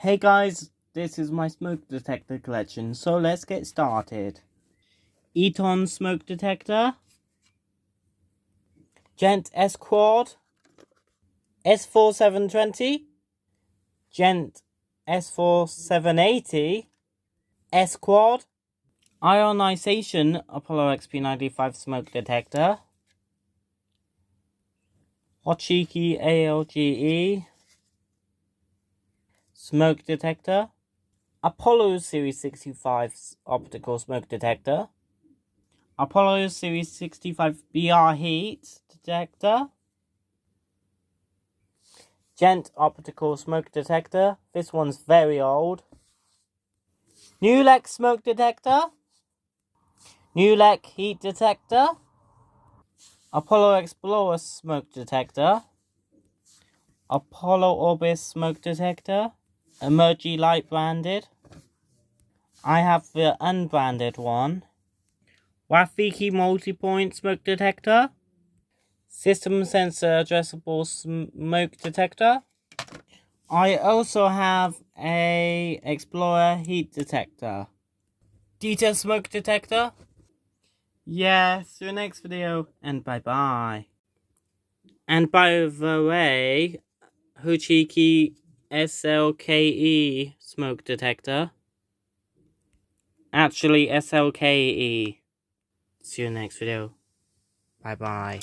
Hey guys, this is my smoke detector collection, so let's get started. Eton smoke detector, Gent S-Quad, S4720, Gent S4780, S-Quad, Ionization Apollo XP95 smoke detector, Hochiki ALGE smoke detector, Apollo Series 65 optical smoke detector, Apollo Series 65 BR heat detector, Gent optical smoke detector. This one's very old. Newlec smoke detector, Newlec heat detector, Apollo Explorer smoke detector, Apollo Orbis smoke detector, Emergy Light branded. I have the unbranded one. Wafiki multi-point smoke detector, System sensor addressable smoke detector. I also have a Explorer heat detector. Detail smoke detector. Yeah, see you next video, and bye-bye. And by the way, Hochiki SLKE smoke detector. Actually, SLKE. See you next video. Bye-bye.